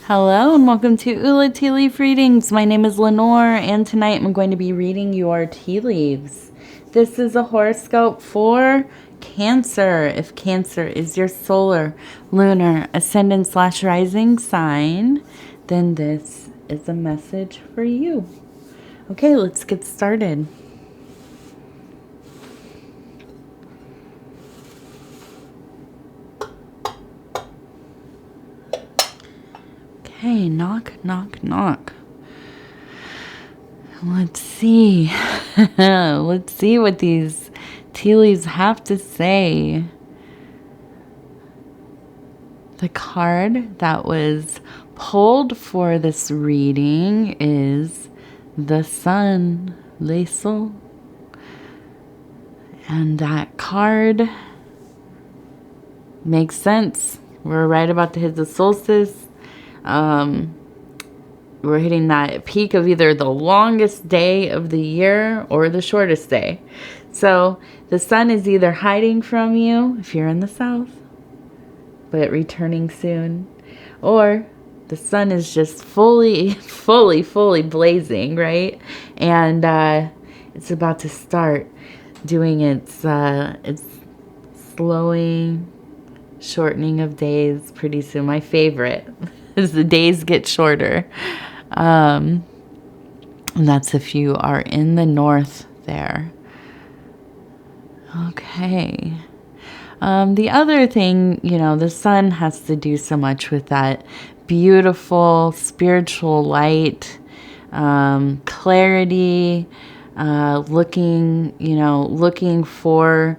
Hello and welcome to Ula Tea Leaf Readings. My name is Lenor and tonight I'm going to be reading your tea leaves. This is a horoscope for Cancer. If Cancer is your solar, lunar, ascendant / rising sign, then this is a message for you. Okay, let's get started. Okay, knock, knock, knock. Let's see. Let's see what these tea leaves have to say. The card that was pulled for this reading is the Sun, Le Sol. And that card makes sense. We're right about to hit the solstice. We're hitting that peak of either the longest day of the year or the shortest day. So the sun is either hiding from you if you're in the south, but returning soon, or the sun is just fully blazing, right? And it's about to start doing its slowing, shortening of days pretty soon. My favorite as the days get shorter. And that's if you are in the north there. Okay. The other thing, the sun has to do so much with that beautiful spiritual light, clarity, looking for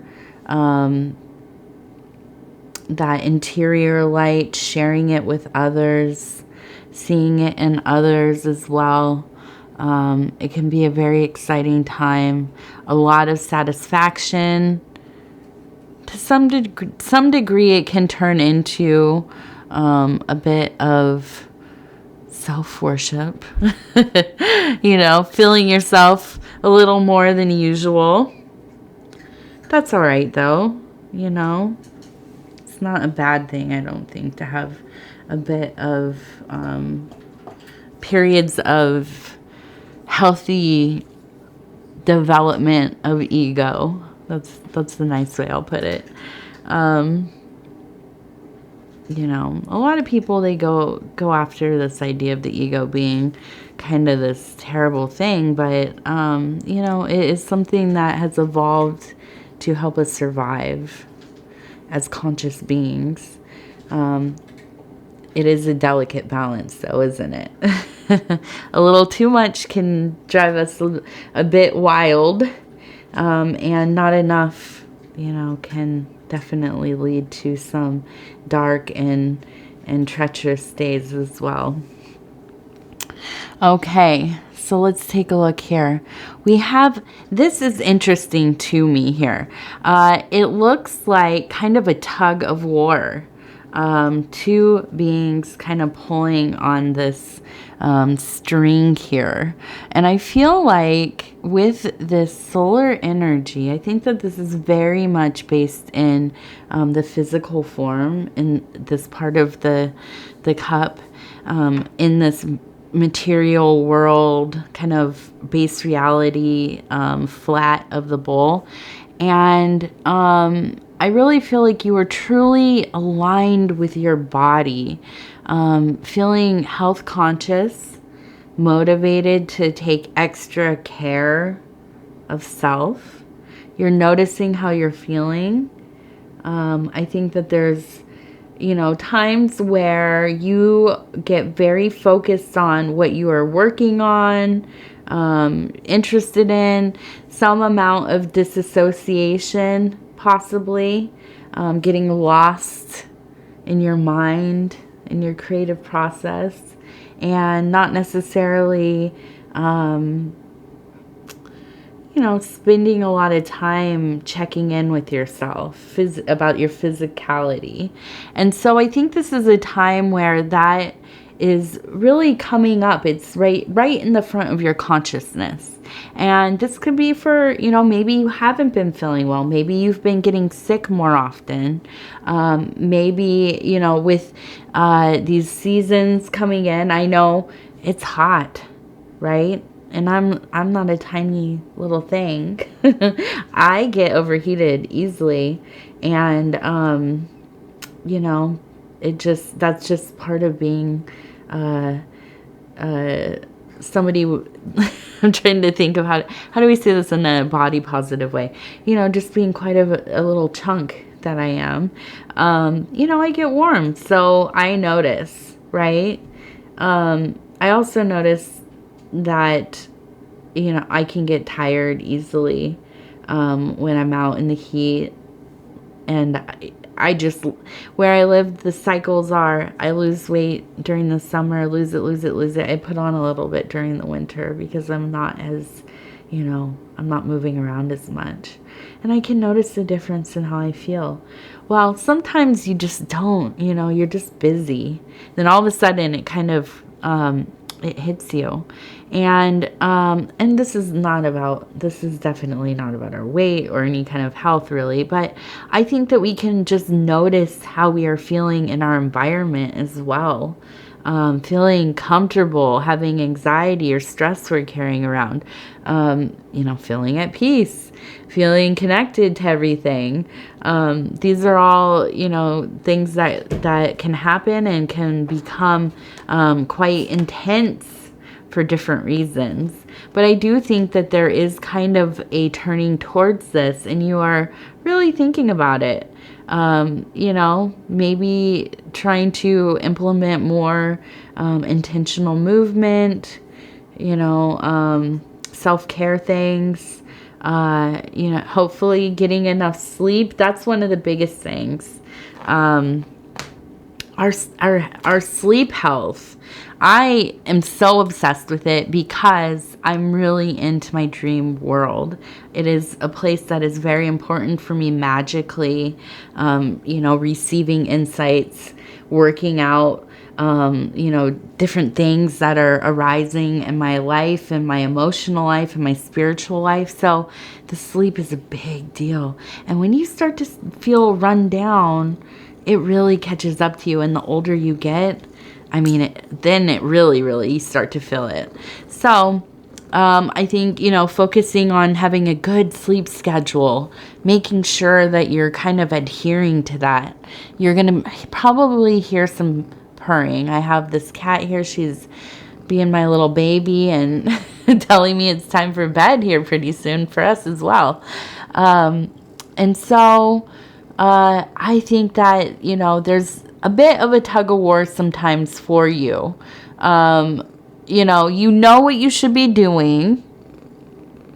that interior light, sharing it with others, seeing it in others as well. It can be a very exciting time, a lot of satisfaction. To some degree, it can turn into a bit of self-worship, feeling yourself a little more than usual. That's all right, though, It's not a bad thing, I don't think, to have a bit of periods of healthy development of ego. That's the nice way I'll put it. A lot of people, they go after this idea of the ego being kind of this terrible thing, but it is something that has evolved to help us survive as conscious beings. It is a delicate balance, though, isn't it? A little too much can drive us a bit wild, and not enough, can definitely lead to some dark and treacherous days as well. Okay, so let's take a look here. This is interesting to me here. It looks like kind of a tug of war. Two beings kind of pulling on this string here. And I feel like with this solar energy, I think that this is very much based in the physical form, in this part of the cup, in this material world, kind of base reality, flat of the bowl. And I really feel like you are truly aligned with your body, feeling health conscious, motivated to take extra care of self. You're noticing how you're feeling. I think that there's, times where you get very focused on what you are working on, interested in, some amount of disassociation, possibly, getting lost in your mind, in your creative process, and not necessarily, spending a lot of time checking in with yourself, about your physicality. And so I think this is a time where that is really coming up. It's right in the front of your consciousness. And this could be for, maybe you haven't been feeling well. Maybe you've been getting sick more often. Maybe, with these seasons coming in, I know it's hot, right? And I'm not a tiny little thing. I get overheated easily. And, that's just part of being somebody. I'm trying to think of how do we say this in a body positive way? Just being quite a little chunk that I am. I get warm, so I notice, right? I also notice that, I can get tired easily when I'm out in the heat. And I just, where I live, the cycles are, I lose weight during the summer, lose it. I put on a little bit during the winter because I'm not as, I'm not moving around as much. And I can notice the difference in how I feel. Well, sometimes you just don't, you're just busy. Then all of a sudden it kind of, it hits you. And this is definitely not about our weight or any kind of health really, but I think that we can just notice how we are feeling in our environment as well. Feeling comfortable, having anxiety or stress we're carrying around, feeling at peace, feeling connected to everything. These are all, things that can happen and can become quite intense for different reasons. But I do think that there is kind of a turning towards this, and you are really thinking about it. Maybe trying to implement more intentional movement, self-care things, hopefully getting enough sleep. That's one of the biggest things. Our sleep health. I am so obsessed with it because I'm really into my dream world. It is a place that is very important for me magically, receiving insights, working out, different things that are arising in my life, in my emotional life, in my spiritual life. So the sleep is a big deal. And when you start to feel run down, it really catches up to you. And the older you get, then it really, you start to feel it. So I think, focusing on having a good sleep schedule, making sure that you're kind of adhering to that. You're going to probably hear some purring. I have this cat here. She's being my little baby and telling me it's time for bed here pretty soon for us as well. And so I think that, there's a bit of a tug of war sometimes for you. You know what you should be doing,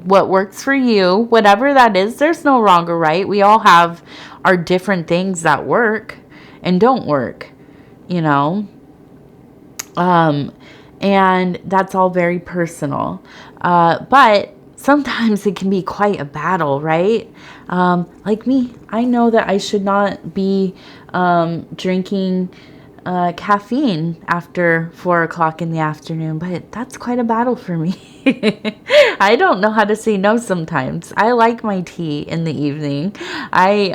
what works for you, whatever that is. There's no wrong or right. We all have our different things that work and don't work, and that's all very personal. But sometimes it can be quite a battle, right? Like me, I know that I should not be drinking caffeine after 4 o'clock in the afternoon, but that's quite a battle for me. I don't know how to say no sometimes. I like my tea in the evening. I,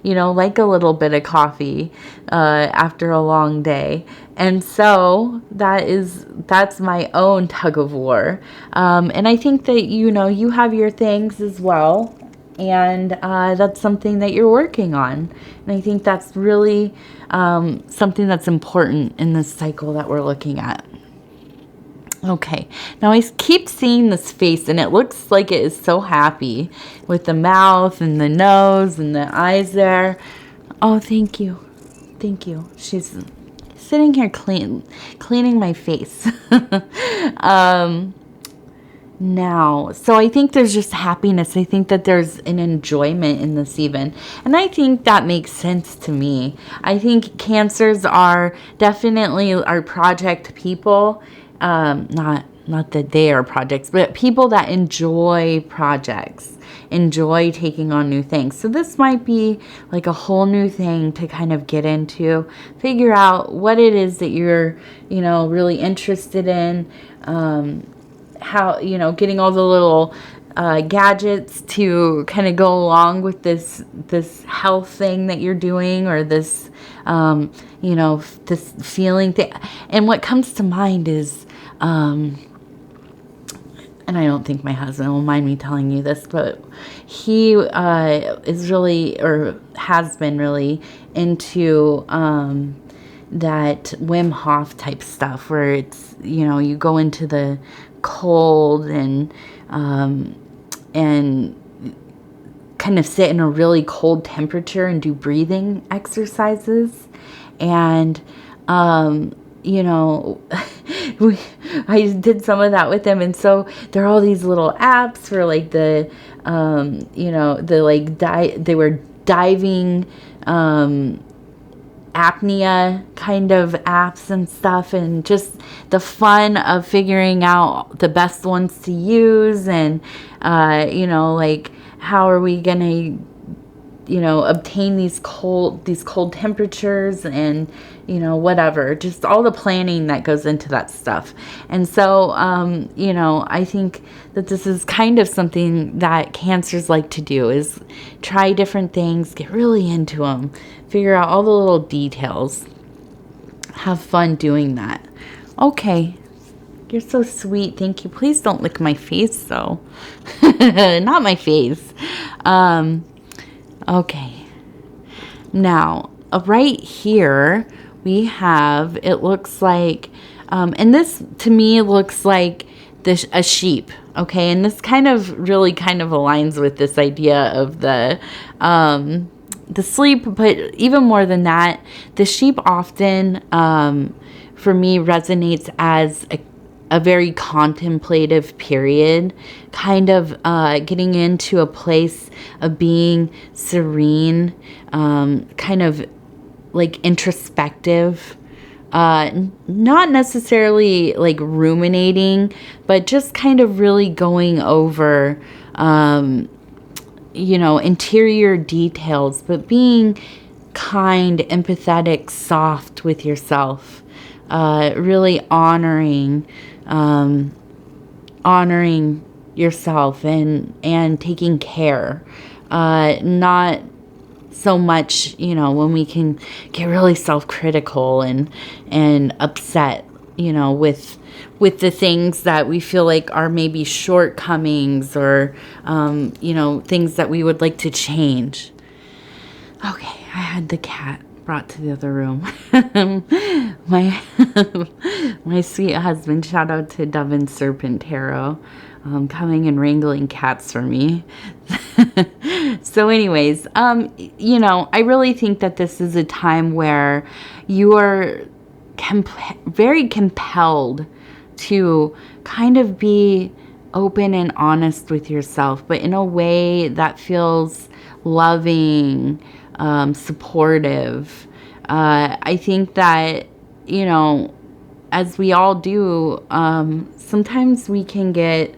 like a little bit of coffee after a long day. And so that's my own tug of war. And I think that, you have your things as well. And that's something that you're working on. And I think that's really something that's important in this cycle that we're looking at. Okay, now I keep seeing this face, and it looks like it is so happy with the mouth and the nose and the eyes there. Oh, thank you. Thank you. She's sitting here cleaning my face. Now, so I think there's just happiness. I think that there's an enjoyment in this even. And I think that makes sense to me. I think Cancers are definitely our project people. Not not that they are projects, but people that enjoy projects, enjoy taking on new things. So this might be like a whole new thing to kind of get into, figure out what it is that you're, really interested in, how, getting all the little gadgets to kind of go along with this health thing that you're doing, or this, this feeling thing. And what comes to mind is, and I don't think my husband will mind me telling you this, but he is really, or has been really into that Wim Hof type stuff, where it's, you go into the cold and kind of sit in a really cold temperature and do breathing exercises. And I did some of that with them. And so there are all these little apps for like they were diving, apnea kind of apps and stuff, and just the fun of figuring out the best ones to use. And, like, how are we going to, obtain these cold temperatures, and, whatever, just all the planning that goes into that stuff. And so, I think that this is kind of something that Cancers like to do, is try different things, get really into them, figure out all the little details, have fun doing that. Okay. You're so sweet. Thank you. Please don't lick my face, though. Not my face. Okay. Now, right here, we have, it looks like, and this to me looks like a sheep. Okay. And this really aligns with this idea of the sleep, but even more than that, the sheep often, for me, resonates as a very contemplative period, getting into a place of being serene, kind of like introspective, not necessarily like ruminating, but just kind of really going over, interior details, but being kind, empathetic, soft with yourself, really honoring yourself and taking care, not so much, when we can get really self-critical and upset, with the things that we feel like are maybe shortcomings, or, things that we would like to change. Okay, I had the cat brought to the other room. my sweet husband, shout out to Dove and Serpent Tarot, coming and wrangling cats for me. So anyways, I really think that this is a time where you are very compelled to kind of be open and honest with yourself, but in a way that feels loving, supportive. I think that, as we all do, sometimes we can get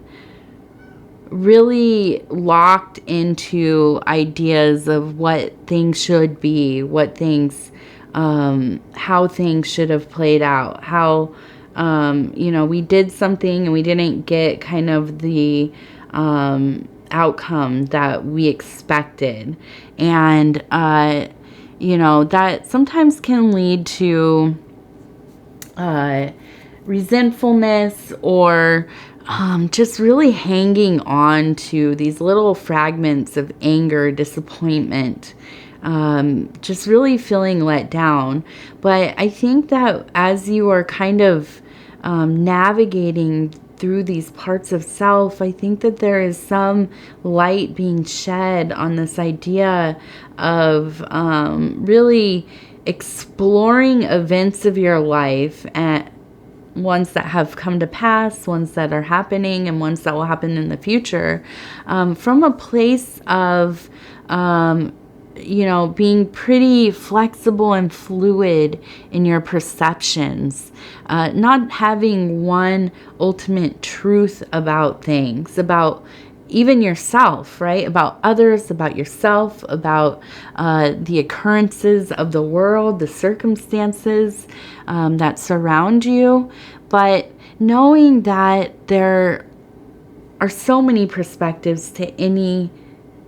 really locked into ideas of what things should be, what things, how things should have played out, how, we did something and we didn't get kind of the outcome that we expected. And, that sometimes can lead to resentfulness, or just really hanging on to these little fragments of anger, disappointment, just really feeling let down. But I think that as you are kind of navigating through these parts of self, I think that there is some light being shed on this idea of really exploring events of your life, and ones that have come to pass, ones that are happening, and ones that will happen in the future, from a place of being pretty flexible and fluid in your perceptions, not having one ultimate truth about things, about even yourself, right? About others, about yourself, about the occurrences of the world, the circumstances that surround you. But knowing that there are so many perspectives to any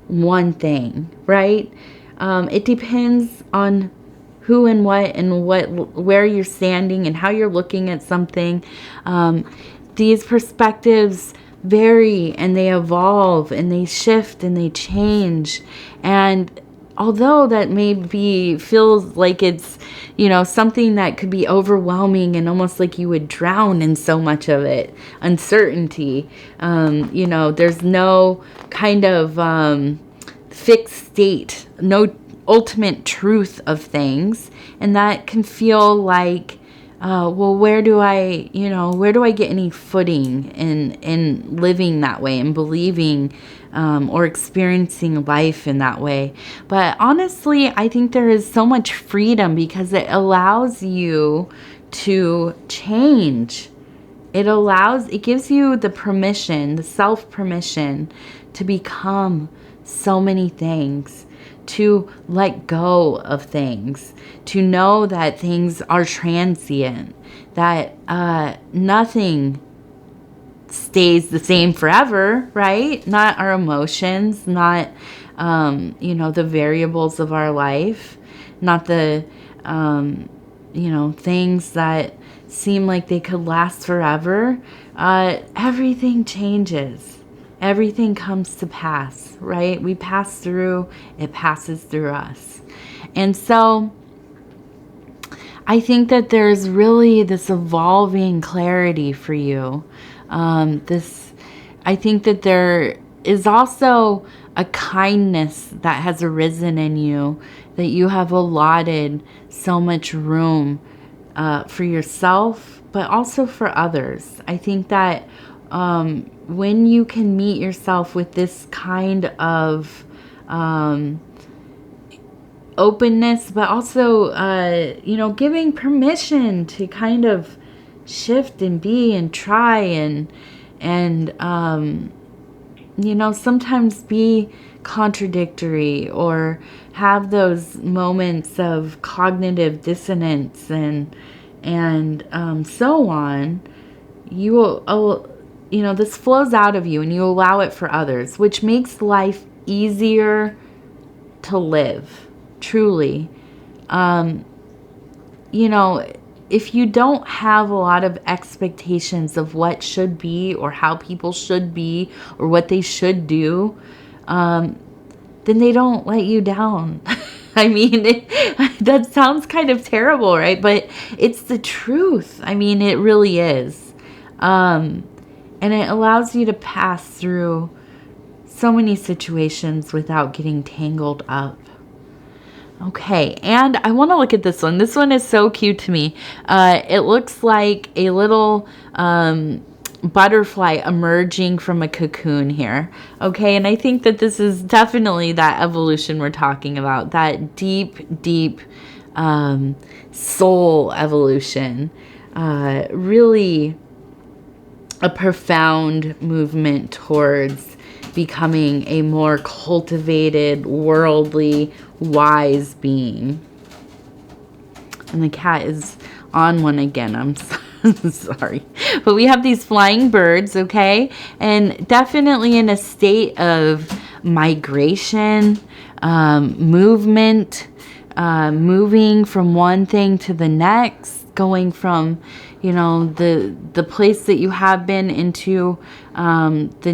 one thing, right? It depends on who and where you're standing and how you're looking at something. These perspectives vary and they evolve and they shift and they change. And although that feels like it's, something that could be overwhelming and almost like you would drown in so much of it, uncertainty, there's no kind of fixed state, no ultimate truth of things. And that can feel like, well, where do I get any footing in living that way and believing or experiencing life in that way? But honestly, I think there is so much freedom because it allows you to change. It gives you the permission, the self-permission to become so many things, to let go of things, to know that things are transient, that nothing stays the same forever, right? Not our emotions, not, the variables of our life, not the, things that seem like they could last forever. Everything changes. Everything comes to pass, right? We pass through, it passes through us. And so I think that there's really this evolving clarity for you. I think that there is also a kindness that has arisen in you, that you have allotted so much room for yourself, but also for others. I think that when you can meet yourself with this kind of openness, but also, giving permission to kind of shift and be and try and sometimes be contradictory or have those moments of cognitive dissonance and so on, you will, this flows out of you and you allow it for others, which makes life easier to live, truly. If you don't have a lot of expectations of what should be or how people should be or what they should do, then they don't let you down. I mean, that sounds kind of terrible, right? But it's the truth. I mean, it really is. And it allows you to pass through so many situations without getting tangled up. Okay, and I want to look at this one. This one is so cute to me. It looks like a little butterfly emerging from a cocoon here. Okay, and I think that this is definitely that evolution we're talking about, that deep, deep soul evolution. Really a profound movement towards becoming a more cultivated, worldly, wise being. And the cat is on one again. I'm sorry. But we have these flying birds, okay? And definitely in a state of migration, movement, moving from one thing to the next, going from, the place that you have been into the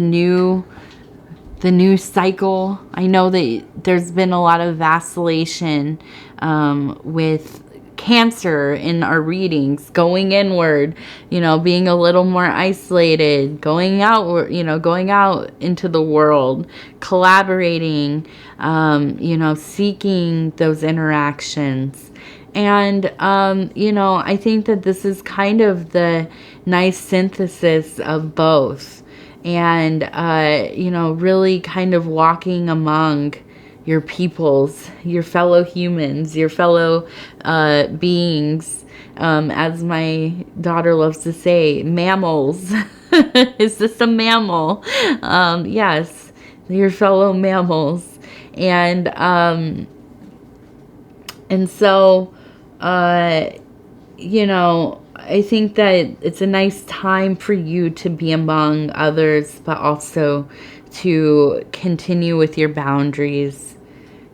new cycle. I know that there's been a lot of vacillation with Cancer in our readings, going inward, being a little more isolated, going out into the world, collaborating, seeking those interactions. And, I think that this is kind of the nice synthesis of both. And, really kind of walking among, your peoples, your fellow humans, your fellow beings. As my daughter loves to say, mammals. Is this a mammal? Yes, your fellow mammals. And so, you know, I think that it's a nice time for you to be among others, but also to continue with your boundaries.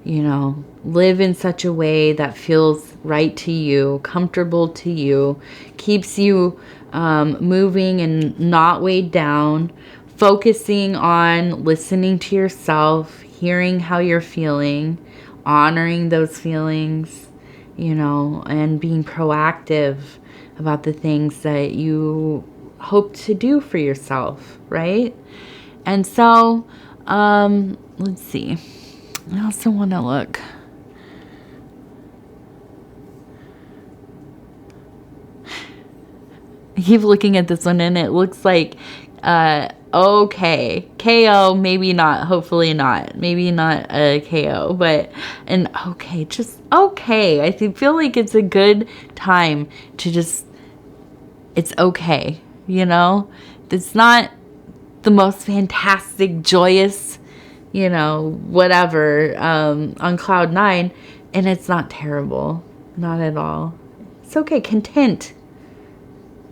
You know, live in such a way that feels right to you, comfortable to you, keeps you moving and not weighed down, focusing on listening to yourself, hearing how you're feeling, honoring those feelings, you know, and being proactive about the things that you hope to do for yourself, right? And so, let's see. I also want to look. I keep looking at this one and it looks like, okay. KO, maybe not, hopefully not. Maybe not a KO, but an okay, just okay. I feel like it's a good time to just, it's okay, you know? It's not the most fantastic, joyous, you know, whatever, on cloud nine, and it's not terrible. Not at all. It's okay. Content.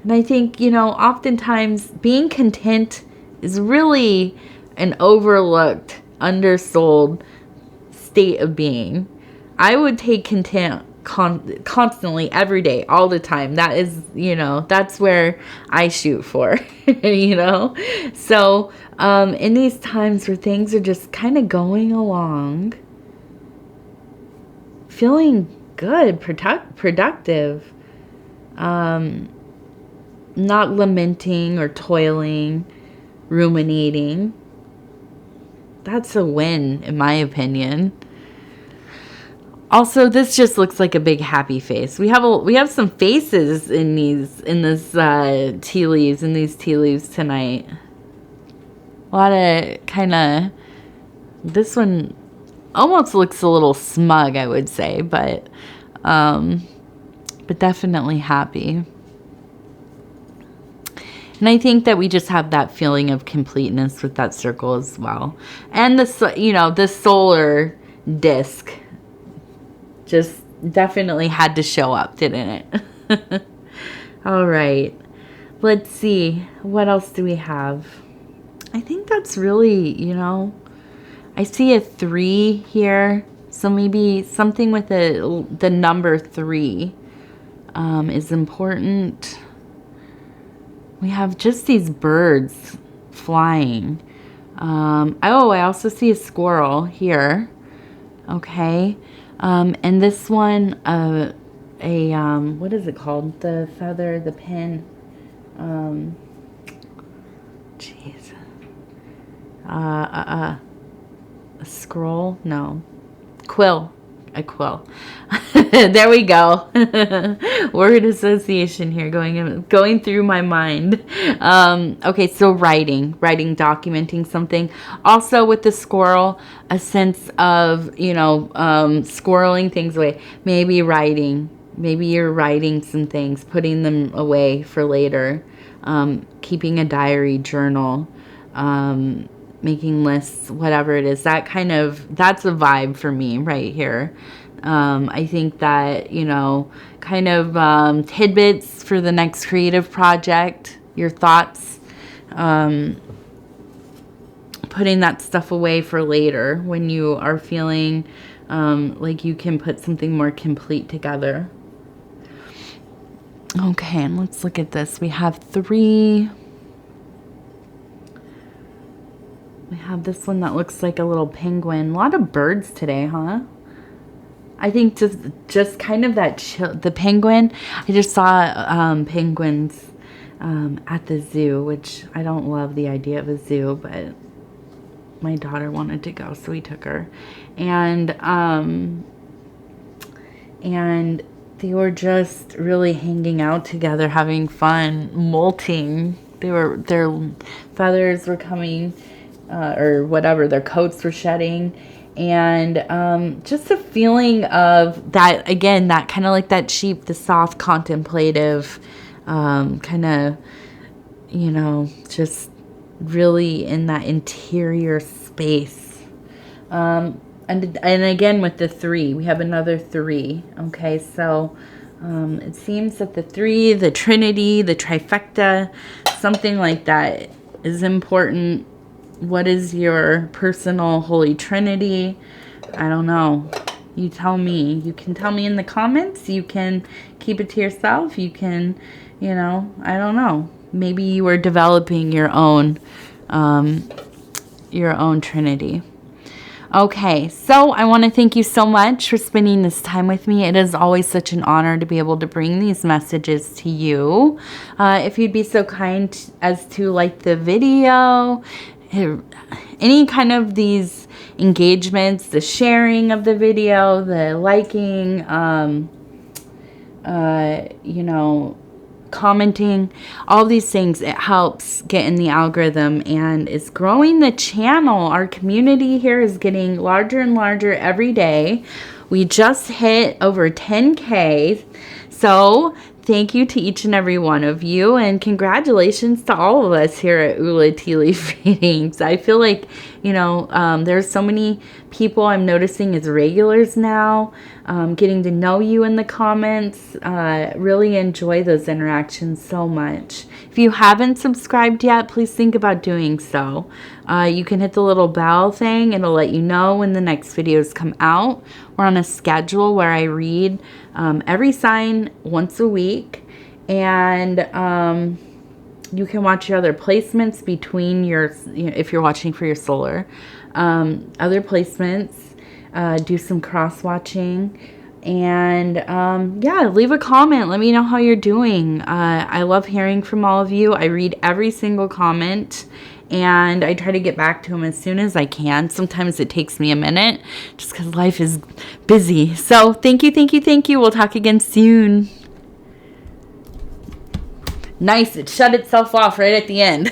And I think, you know, oftentimes being content is really an overlooked, undersold state of being. I would take content constantly, every day, all the time. That is, you know, that's where I shoot for, you know? So, in these times where things are just kind of going along, feeling good, productive, not lamenting or toiling, ruminating. That's a win, in my opinion. Also, this just looks like a big happy face. We have some faces in these tea leaves tonight. A lot of kind of, this one almost looks a little smug, I would say, but definitely happy. And I think that we just have that feeling of completeness with that circle as well. And the solar disc just definitely had to show up, didn't it? All right. Let's see. What else do we have? I think that's really, you know, I see a 3 here. So maybe something with the number 3 is important. We have just these birds flying. I also see a squirrel here. Okay. And this one, what is it called? The feather, the pin. Jeez. A scroll? No. Quill. A quill. There we go. Word association here going through my mind. Okay, so writing, documenting something. Also with the squirrel, a sense of, you know, squirreling things away. Maybe writing. Maybe you're writing some things, putting them away for later. Keeping a diary, journal. Making lists, whatever it is, that's a vibe for me right here. I think that, you know, kind of tidbits for the next creative project, your thoughts, putting that stuff away for later when you are feeling like you can put something more complete together. Okay, and let's look at this. We have 3. We have this one that looks like a little penguin. A lot of birds today, huh? I think just kind of that the penguin. I just saw penguins at the zoo, which I don't love the idea of a zoo, but my daughter wanted to go, so we took her. And they were just really hanging out together, having fun, molting. Their feathers were coming, or whatever, their coats were shedding, And just a feeling of that, again, that kind of like that sheep, the soft contemplative, kind of, you know, just really in that interior space. And again, with the 3, we have another 3. Okay, so it seems that the 3, the Trinity, the trifecta, something like that is important. What is your personal Holy Trinity? I don't know. You tell me. You can tell me in the comments. You can keep it to yourself. You can, you know, I don't know. Maybe you are developing your own Trinity. Okay, so I want to thank you so much for spending this time with me. It is always such an honor to be able to bring these messages to you. If you'd be so kind as to like the video, any kind of these engagements, the sharing of the video, the liking, you know, commenting, all these things, it helps get in the algorithm and is growing the channel. Our community here is getting larger and larger every day. We just hit over 10K. So thank you to each and every one of you, and congratulations to all of us here at Ula Tea Leaf Readings. I feel like, you know, there's so many people I'm noticing as regulars now, getting to know you in the comments. Really enjoy those interactions so much. If you haven't subscribed yet, please think about doing so. You can hit the little bell thing. It'll let you know when the next videos come out. We're on a schedule where I read every sign once a week, and you can watch your other placements between your, you know, if you're watching for your solar, other placements, do some cross watching, and yeah, leave a comment. Let me know how you're doing. I love hearing from all of you. I read every single comment, and I try to get back to them as soon as I can. Sometimes it takes me a minute just because life is busy. So thank you, thank you, thank you. We'll talk again soon. Nice. It shut itself off right at the end.